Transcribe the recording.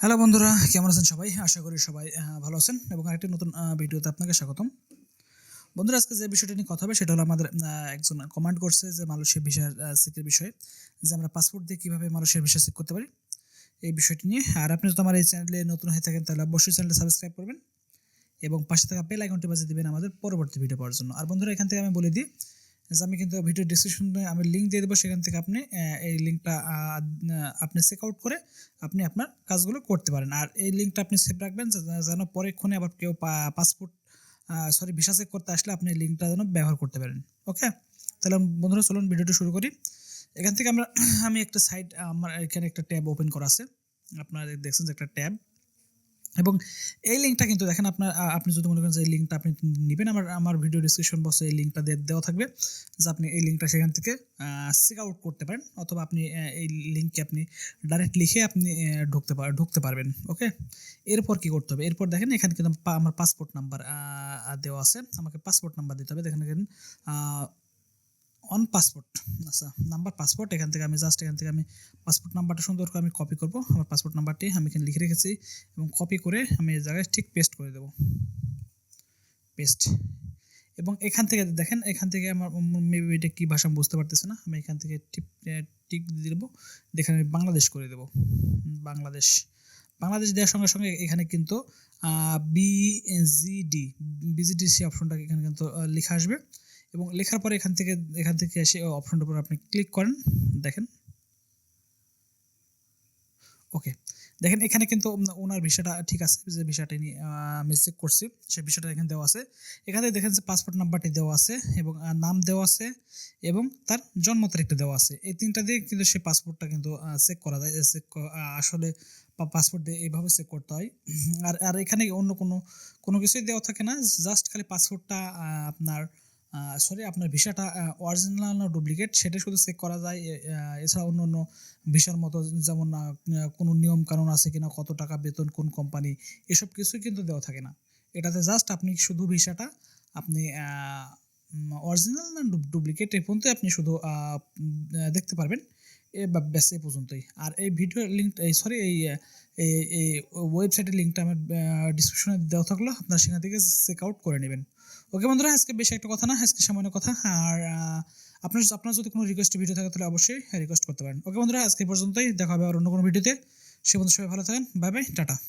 Hello বন্ধুরা, কেমন আছেন সবাই? আশা করি সবাই ভালো আছেন এবং আরেকটি নতুন ভিডিওতে আপনাকে স্বাগতম। বন্ধুরা, আজকে যে বিষয়টি নিয়ে কথা হবে সেটা হলো আমাদের একজন কমেন্ট করছে যে মালয়েশিয়া ভিসা চেকের বিষয়ে, যে আমরা পাসপোর্ট দিয়ে কীভাবে মালয়েশিয়ার ভিসা চেক করতে পারি এই বিষয়টি নিয়ে। আর আপনি যদি আমার এই চ্যানেলে নতুন হয়ে থাকেন তাহলে অবশ্যই চ্যানেলটা সাবস্ক্রাইব করবেন এবং পাশে থাকা বেল আইকনটি বাজিয়ে দেবেন আমাদের পরবর্তী ভিডিও পাওয়ার জন্য। আর বন্ধুরা, এখান থেকে আমি বলে দিই যে আমি কিন্তু ভিডিও ডিসক্রিপশনে আমি লিঙ্ক দিয়ে দেবো, সেখান থেকে আপনি এই লিঙ্কটা আপনি চেক আউট করে আপনি আপনার কাজগুলো করতে পারেন। আর এই লিঙ্কটা আপনি সেভ রাখবেন যেন পরেক্ষণে আবার কেউ পাসপোর্ট ভিসা চেক করতে আসলে আপনি এই লিঙ্কটা যেন ব্যবহার করতে পারেন। ওকে, তাহলে বন্ধুরা চলুন ভিডিওটি শুরু করি। এখান থেকে আমি একটা সাইট, আমার এখানে একটা ট্যাব ওপেন করা আছে, আপনারা দেখছেন যে একটা ট্যাব, এবং এই লিঙ্কটা কিন্তু দেখেন আপনি যদি মনে করেন যে এই লিঙ্কটা আপনি নেবেন, আমার ভিডিও ডিসক্রিপশন বক্সে এই লিঙ্কটা দেওয়া থাকবে, যে আপনি এই লিঙ্কটা সেখান থেকে চেক আউট করতে পারেন, অথবা আপনি এই লিঙ্কে আপনি ডাইরেক্ট লিখে আপনি ঢুকতে পারবেন। ওকে, এরপর কি করতে হবে? এরপর দেখেন এখানে কিন্তু আমার পাসপোর্ট নাম্বার দেওয়া আছে, আমাকে পাসপোর্ট নাম্বার দিতে হবে। দেখেন অন পাসপোর্ট, আচ্ছা নাম্বার পাসপোর্ট, এখান থেকে আমি পাসপোর্ট নাম্বারটা সুন্দর করে আমি কপি করব। আমার পাসপোর্ট নাম্বারটি আমি এখানে লিখে রেখেছি এবং কপি করে আমি এই জায়গায় ঠিক পেস্ট করে দেব, পেস্ট। এবং এখান থেকে দেখেন, এখান থেকে আমার মেবি এটা কী ভাষা বুঝতে পারতেছে না, আমি এখান থেকে টিক দিয়ে দেবো, দেখেন আমি বাংলাদেশ করে দেবো। বাংলাদেশ দেওয়ার সঙ্গে সঙ্গে এখানে কিন্তু বিজিডিসি অপশনটা এখানে কিন্তু লেখা আসবে, এবং লেখার পরে এখান থেকে এসে অপশনটার উপর আপনি ক্লিক করেন। দেখেন, ওকে, দেখেন এখানে কিন্তু ওনার ভিসাটা ঠিক আছে, যে ভিসাটা নিয়ে আমি চেক করছি সেই ভিসাটা এখানে দেওয়া আছে। এখানে দেখেন যে পাসপোর্ট নাম্বারটি দেওয়া আছে এবং নাম দেওয়া আছে এবং তার জন্ম তারিখটা দেওয়া আছে। এই তিনটা দিয়ে কিন্তু সেই পাসপোর্টটা কিন্তু চেক করা যায়। আসলে পাসপোর্ট দিয়ে এইভাবে চেক করতে হয়। আর এখানে অন্য কোনো কিছুই দেওয়া থাকে না, জাস্ট খালি পাসপোর্টটা আপনার ভিসাটা অরিজিনাল না ডুপ্লিকেট সেটা শুধু চেক করা যায়। এছাড়া অন্য ভিসার মতো যেমন কোনো নিয়ম কানুন আছে কিনা, কত টাকা বেতন, কোন কোম্পানি, এসব কিছুই কিন্তু দেওয়া থাকে না। এটাতে জাস্ট আপনি শুধু ভিসাটা আপনি অরিজিনাল না ডুপ্লিকেট এই পর্যন্ত আপনি শুধু দেখতে পারবেন, ব্যাস এই পর্যন্তই। আর এই ভিডিও লিঙ্ক এই ওয়েবসাইটের লিঙ্কটা আমার ডিসক্রিপশনে দেওয়া থাকলো, আপনারা সেখান থেকে চেক আউট করে নেবেন। ওকে বন্ধুরা, আজকে বেশি একটা কথা না, আজকে সামান্য কথা। আর আপনার যদি কোনো রিকোয়েস্ট ভিডিও থাকে তাহলে অবশ্যই রিকোয়েস্ট করতে পারেন। ওকে বন্ধুরা, আজকে পর্যন্তই, দেখা হবে আর অন্য কোনো ভিডিওতে। সে বন্ধু সবাই ভালো থাকেন, বাই বাই, টাটা।